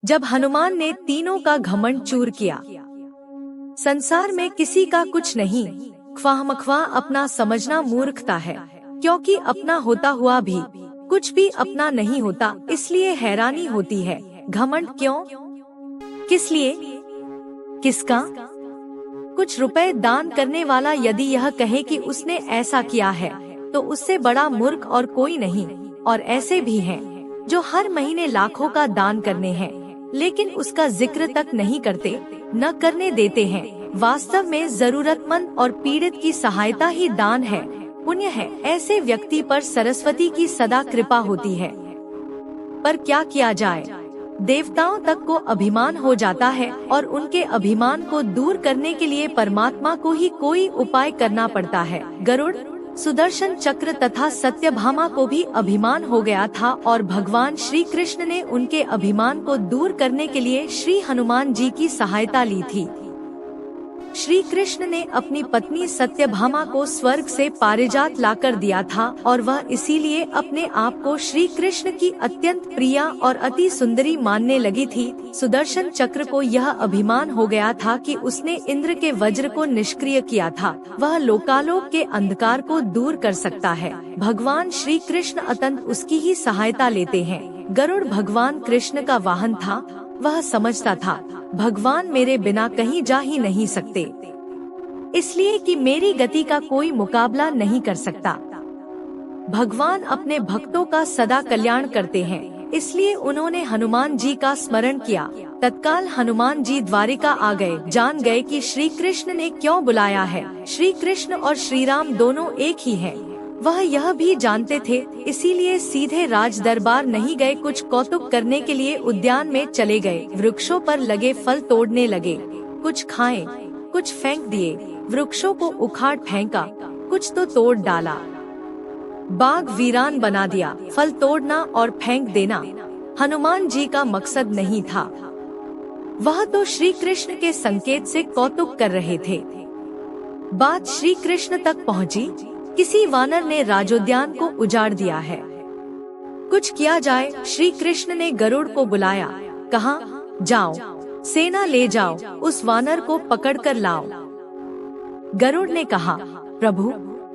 जब हनुमान ने तीनों का घमंड चूर किया। संसार में किसी का कुछ नहीं, ख्वाहमख्वाह अपना समझना मूर्खता है, क्योंकि अपना होता हुआ भी कुछ भी अपना नहीं होता। इसलिए हैरानी होती है, घमंड क्यों, किस लिए, किसका? कुछ रुपए दान करने वाला यदि यह कहे कि उसने ऐसा किया है, तो उससे बड़ा मूर्ख और कोई नहीं। और ऐसे भी हैं जो हर महीने लाखों का दान करने हैं, लेकिन उसका जिक्र तक नहीं करते, न करने देते हैं। वास्तव में जरूरतमंद और पीड़ित की सहायता ही दान है, पुण्य है। ऐसे व्यक्ति पर सरस्वती की सदा कृपा होती है। पर क्या किया जाए, देवताओं तक को अभिमान हो जाता है और उनके अभिमान को दूर करने के लिए परमात्मा को ही कोई उपाय करना पड़ता है। गरुड़, सुदर्शन चक्र तथा सत्यभामा को भी अभिमान हो गया था और भगवान श्री कृष्ण ने उनके अभिमान को दूर करने के लिए श्री हनुमान जी की सहायता ली थी। श्री कृष्ण ने अपनी पत्नी सत्यभामा को स्वर्ग से पारिजात लाकर दिया था और वह इसीलिए अपने आप को श्री कृष्ण की अत्यंत प्रिया और अति सुंदरी मानने लगी थी। सुदर्शन चक्र को यह अभिमान हो गया था कि उसने इंद्र के वज्र को निष्क्रिय किया था, वह लोकालोक के अंधकार को दूर कर सकता है। भगवान श्री कृष्ण अतंत उसकी ही सहायता लेते हैं। गरुड़ भगवान कृष्ण का वाहन था, वह समझता था भगवान मेरे बिना कहीं जा ही नहीं सकते, इसलिए कि मेरी गति का कोई मुकाबला नहीं कर सकता। भगवान अपने भक्तों का सदा कल्याण करते हैं, इसलिए उन्होंने हनुमान जी का स्मरण किया। तत्काल हनुमान जी द्वारिका आ गए, जान गए कि श्री कृष्ण ने क्यों बुलाया है। श्री कृष्ण और श्री राम दोनों एक ही हैं। वह यह भी जानते थे, इसीलिए सीधे राज दरबार नहीं गए, कुछ कौतुक करने के लिए उद्यान में चले गए। वृक्षों पर लगे फल तोड़ने लगे, कुछ खाए, कुछ फेंक दिए। वृक्षों को उखाड़ फेंका, कुछ तो तोड़ डाला। बाग वीरान बना दिया। फल तोड़ना और फेंक देना हनुमान जी का मकसद नहीं था, वह तो श्री कृष्ण के संकेत से कौतुक कर रहे थे। बात श्री कृष्ण तक पहुँची, किसी वानर ने राजोद्यान को उजाड़ दिया है, कुछ किया जाए। श्री कृष्ण ने गरुड़ को बुलाया, कहा जाओ सेना ले जाओ, उस वानर को पकड़कर लाओ। गरुड़ ने कहा प्रभु,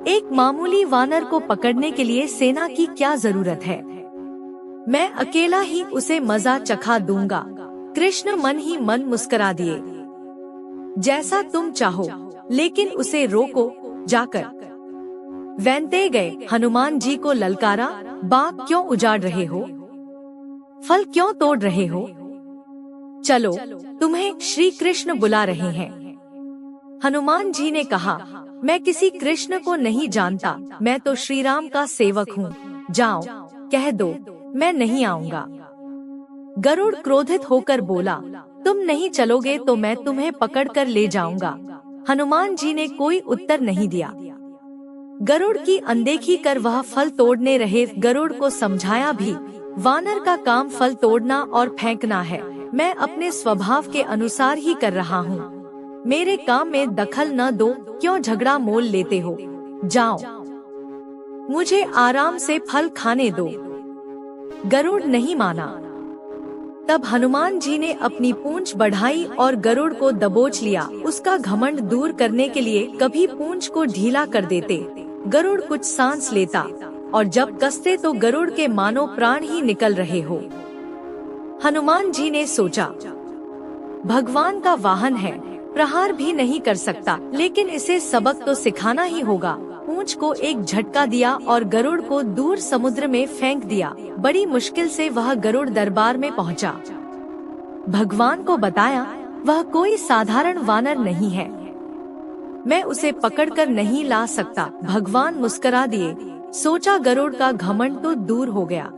एक मामूली वानर को पकड़ने के लिए सेना की क्या जरूरत है, मैं अकेला ही उसे मजा चखा दूंगा। कृष्ण मन ही मन मुस्कुरा दिए, जैसा तुम चाहो, लेकिन उसे रोको जाकर। वैंते गए, हनुमान जी को ललकारा, बाग क्यों उजाड़ रहे हो, फल क्यों तोड़ रहे हो, चलो तुम्हें श्री कृष्ण बुला रहे हैं। हनुमान जी ने कहा, मैं किसी कृष्ण को नहीं जानता, मैं तो श्री राम का सेवक हूँ, जाओ कह दो मैं नहीं आऊँगा। गरुड़ क्रोधित होकर बोला, तुम नहीं चलोगे तो मैं तुम्हें पकड़कर ले जाऊंगा। हनुमान जी ने कोई उत्तर नहीं दिया। गरुड़ की अनदेखी कर वह फल तोड़ने रहे। गरुड़ को समझाया भी, वानर का काम फल तोड़ना और फेंकना है, मैं अपने स्वभाव के अनुसार ही कर रहा हूँ, मेरे काम में दखल न दो, क्यों झगड़ा मोल लेते हो, जाओ मुझे आराम से फल खाने दो। गरुड़ नहीं माना। तब हनुमान जी ने अपनी पूंछ बढ़ाई और गरुड़ को दबोच लिया। उसका घमंड दूर करने के लिए कभी पूंछ को ढीला कर देते, गरुड़ कुछ सांस लेता, और जब कसते तो गरुड़ के मानो प्राण ही निकल रहे हो। हनुमान जी ने सोचा, भगवान का वाहन है, प्रहार भी नहीं कर सकता, लेकिन इसे सबक तो सिखाना ही होगा। पूंछ को एक झटका दिया और गरुड़ को दूर समुद्र में फेंक दिया। बड़ी मुश्किल से वह गरुड़ दरबार में पहुंचा। भगवान को बताया, वह कोई साधारण वानर नहीं है, मैं उसे पकड़कर नहीं ला सकता। भगवान मुस्कुरा दिए, सोचा गरुड़ का घमंड तो दूर हो गया,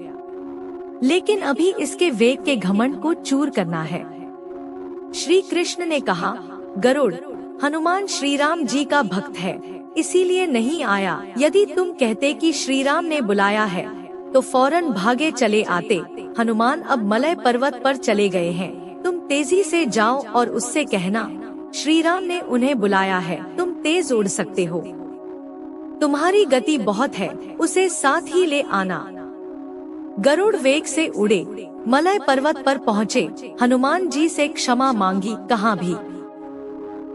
लेकिन अभी इसके वेग के घमंड को चूर करना है। श्री कृष्ण ने कहा, गरुड़, हनुमान श्री राम जी का भक्त है, इसीलिए नहीं आया। यदि तुम कहते कि श्री राम ने बुलाया है तो फौरन भागे चले आते। हनुमान अब मलय पर्वत पर चले गए हैं, तुम तेजी से जाओ और उससे कहना श्री राम ने उन्हें बुलाया है, तुम तेज उड़ सकते हो, तुम्हारी गति बहुत है, उसे साथ ही ले आना। गरुड़ वेग से उड़े, मलय पर्वत पर पहुँचे, हनुमान जी से क्षमा मांगी, कहा भी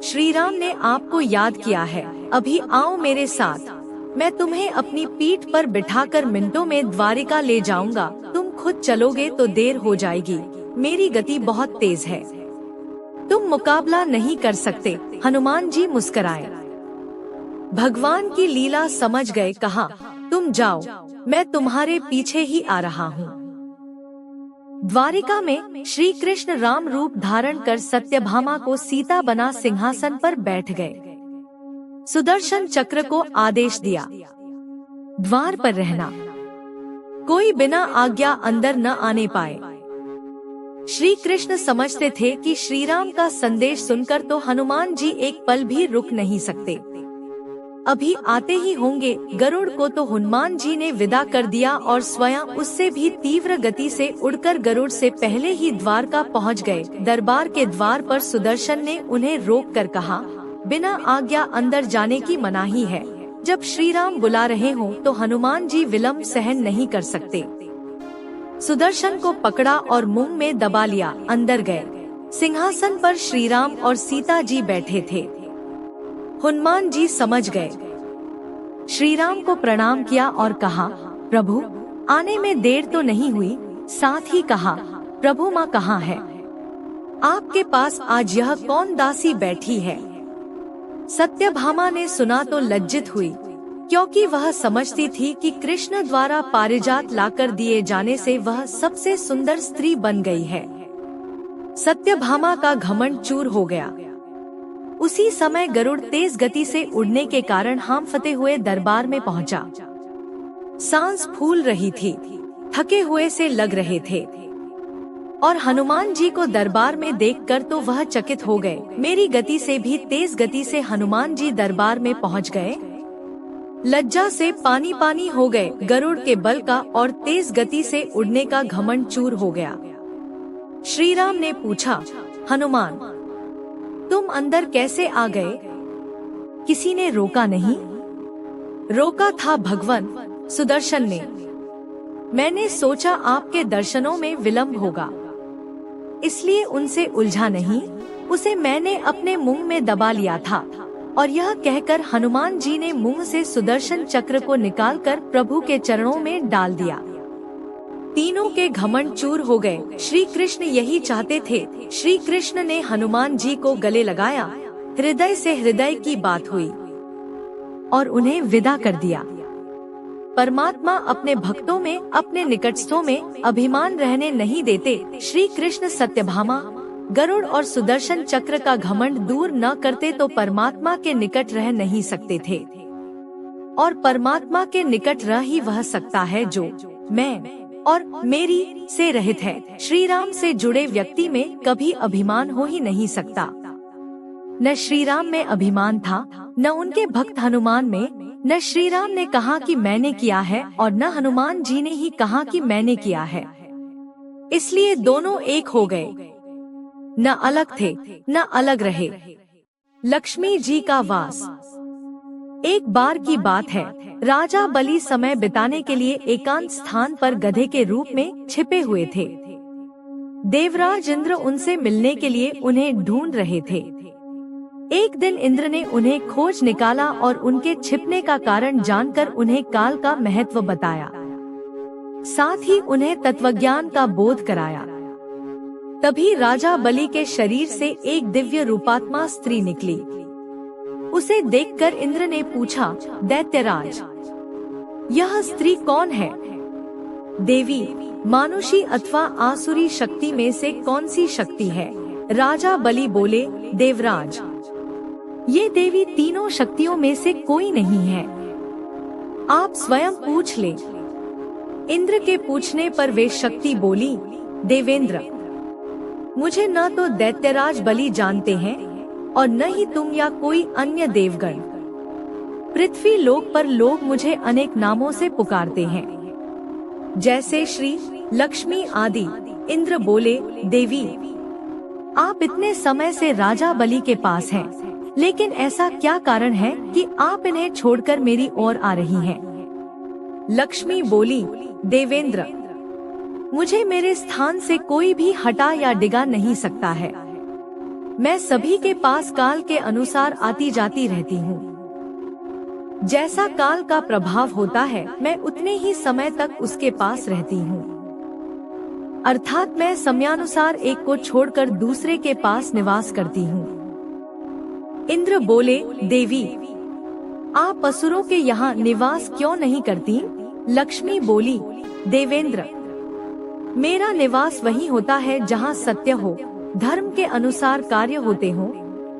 श्री राम ने आपको याद किया है, अभी आओ मेरे साथ, मैं तुम्हें अपनी पीठ पर बिठाकर मिनटों में द्वारिका ले जाऊंगा, तुम खुद चलोगे तो देर हो जाएगी, मेरी गति बहुत तेज है, तुम मुकाबला नहीं कर सकते। हनुमान जी मुस्कुराए, भगवान की लीला समझ गए, कहा तुम जाओ, मैं तुम्हारे पीछे ही आ रहा हूँ। द्वारिका में श्री कृष्ण राम रूप धारण कर सत्यभामा को सीता बना सिंहासन पर बैठ गए। सुदर्शन चक्र को आदेश दिया, द्वार पर रहना, कोई बिना आज्ञा अंदर न आने पाए। श्री कृष्ण समझते थे कि श्री राम का संदेश सुनकर तो हनुमान जी एक पल भी रुक नहीं सकते, अभी आते ही होंगे। गरुड़ को तो हनुमान जी ने विदा कर दिया और स्वयं उससे भी तीव्र गति से उड़कर गरुड़ से पहले ही द्वारका पहुंच गए। दरबार के द्वार पर सुदर्शन ने उन्हें रोक कर कहा, बिना आज्ञा अंदर जाने की मनाही है, जब श्री राम बुला रहे हों तो हनुमान जी विलंब सहन नहीं कर सकते। सुदर्शन को पकड़ा और मुंह में दबा लिया, अंदर गए। सिंहासन पर श्री राम और सीता जी बैठे थे। हनुमान जी समझ गए, श्री राम को प्रणाम किया और कहा, प्रभु आने में देर तो नहीं हुई। साथ ही कहा, प्रभु माँ कहाँ है? आपके पास आज यह कौन दासी बैठी है? सत्यभामा ने सुना तो लज्जित हुई, क्योंकि वह समझती थी कि कृष्ण द्वारा पारिजात लाकर दिए जाने से वह सबसे सुंदर स्त्री बन गई है। सत्यभामा का घमंड चूर हो गया। उसी समय गरुड़ तेज गति से उड़ने के कारण हांफते हुए दरबार में पहुंचा। सांस फूल रही थी, थके हुए से लग रहे थे, और हनुमान जी को दरबार में देखकर तो वह चकित हो गए। मेरी गति से भी तेज गति से हनुमान जी दरबार में पहुंच गए। लज्जा से पानी पानी हो गए। गरुड़ के बल का और तेज गति से उड़ने का घमंड चूर हो गया। श्री राम ने पूछा, हनुमान तुम अंदर कैसे आ गए? किसी ने रोका नहीं? रोका था भगवान सुदर्शन ने। मैंने सोचा आपके दर्शनों में विलंब होगा, इसलिए उनसे उलझा नहीं। उसे मैंने अपने मुंह में दबा लिया था। और यह कहकर हनुमान जी ने मुंह से सुदर्शन चक्र को निकालकर प्रभु के चरणों में डाल दिया। तीनों के घमंड चूर हो गए। श्री कृष्ण यही चाहते थे। श्री कृष्ण ने हनुमान जी को गले लगाया। हृदय से हृदय की बात हुई और उन्हें विदा कर दिया। परमात्मा अपने भक्तों में, अपने निकटस्थों में अभिमान रहने नहीं देते। श्री कृष्ण सत्यभामा, गरुड़ और सुदर्शन चक्र का घमंड दूर न करते तो परमात्मा के निकट रह नहीं सकते थे। और परमात्मा के निकट रह ही वह सकता है जो मैं और मेरी से रहित है। श्री राम से जुड़े व्यक्ति में कभी अभिमान हो ही नहीं सकता। न श्री राम में अभिमान था, न उनके भक्त हनुमान में। न श्री राम ने कहा कि मैंने किया है और न हनुमान जी ने ही कहा कि मैंने किया है। इसलिए दोनों एक हो गए, न अलग थे न अलग रहे। लक्ष्मी जी का वास। एक बार की बात है, राजा बलि समय बिताने के लिए एकांत स्थान पर गधे के रूप में छिपे हुए थे। देवराज इंद्र उनसे मिलने के लिए उन्हें ढूंढ रहे थे। एक दिन इंद्र ने उन्हें खोज निकाला और उनके छिपने का कारण जानकर उन्हें काल का महत्व बताया। साथ ही उन्हें तत्वज्ञान का बोध कराया। तभी राजा बलि के शरीर से एक दिव्य रूपात्मा स्त्री निकली। उसे देखकर इंद्र ने पूछा, दैत्यराज, यह स्त्री कौन है? देवी, मानुषी अथवा आसुरी शक्ति में से कौन सी शक्ति है? राजा बलि बोले, देवराज, ये देवी तीनों शक्तियों में से कोई नहीं है, आप स्वयं पूछ ले। इंद्र के पूछने पर वे शक्ति बोली, देवेंद्र, मुझे न तो दैत्यराज बलि जानते हैं और न ही तुम या कोई अन्य देवगण। पृथ्वी लोक पर लोग मुझे अनेक नामों से पुकारते हैं, जैसे श्री, लक्ष्मी आदि। इंद्र बोले, देवी, आप इतने समय से राजा बलि के पास हैं, लेकिन ऐसा क्या कारण है कि आप इन्हें छोड़कर मेरी ओर आ रही हैं? लक्ष्मी बोली, देवेंद्र, मुझे मेरे स्थान से कोई भी हटा या डिगा नहीं सकता है। मैं सभी के पास काल के अनुसार आती जाती रहती हूँ। जैसा काल का प्रभाव होता है, मैं उतने ही समय तक उसके पास रहती हूँ। अर्थात मैं समयानुसार एक को छोड़कर दूसरे के पास निवास करती हूँ। इंद्र बोले, देवी, आप असुरों के यहाँ निवास क्यों नहीं करती? लक्ष्मी बोली, देवेंद्र, मेरा निवास वही होता है जहाँ सत्य हो, धर्म के अनुसार कार्य होते हो,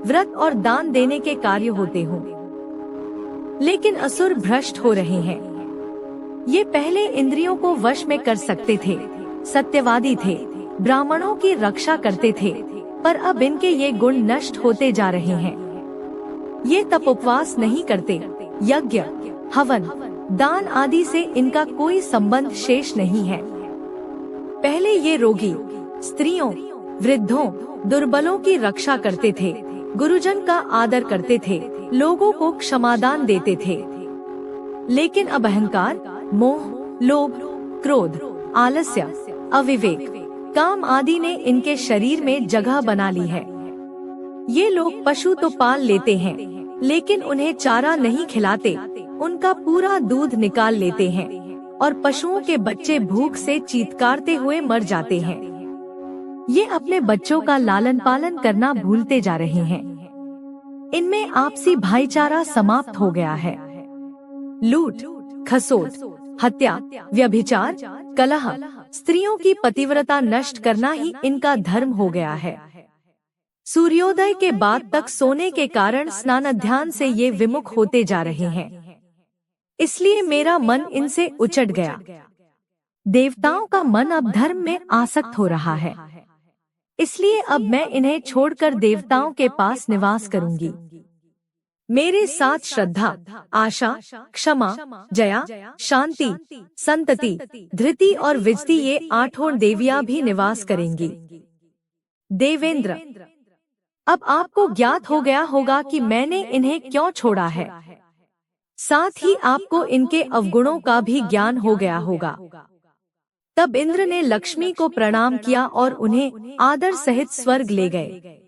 व्रत और दान देने के कार्य होते हो। लेकिन असुर भ्रष्ट हो रहे हैं। ये पहले इंद्रियों को वश में कर सकते थे, सत्यवादी थे, ब्राह्मणों की रक्षा करते थे, पर अब इनके ये गुण नष्ट होते जा रहे हैं। ये तप उपवास नहीं करते, यज्ञ, हवन, दान आदि से इनका कोई संबंध शेष नहीं है। पहले ये रोगी, स्त्रियों, वृद्धों, दुर्बलों की रक्षा करते थे, गुरुजन का आदर करते थे, लोगों को क्षमादान देते थे। लेकिन अब अहंकार, मोह, लोभ, क्रोध, आलस्य, अविवेक, काम आदि ने इनके शरीर में जगह बना ली है। ये लोग पशु तो पाल लेते हैं, लेकिन उन्हें चारा नहीं खिलाते, उनका पूरा दूध निकाल लेते हैं और पशुओं के बच्चे भूख से चीत्कारते हुए मर जाते हैं। ये अपने बच्चों का लालन पालन करना भूलते जा रहे हैं। इनमें आपसी भाईचारा समाप्त हो गया है। लूट, खसोट, हत्या, व्यभिचार, कलह, स्त्रियों की पतिव्रता नष्ट करना ही इनका धर्म हो गया है। सूर्योदय के बाद तक सोने के कारण स्नानाध्यान से ये विमुख होते जा रहे हैं। इसलिए मेरा मन इनसे उचट गया। देवताओं का मन अब धर्म में आसक्त हो रहा है। इसलिए अब मैं इन्हें छोड़कर देवताओं के पास निवास करूंगी। मेरे साथ श्रद्धा, आशा, क्षमा, जया, शांति, संतति, धृति और विजति ये 8 देवियां भी निवास करेंगी। देवेंद्र, अब आपको ज्ञात हो गया होगा कि मैंने इन्हें क्यों छोड़ा है। साथ ही आपको इनके अवगुणों का भी ज्ञान हो गया होगा। तब इंद्र ने लक्ष्मी को प्रणाम किया और उन्हें आदर सहित स्वर्ग ले गए।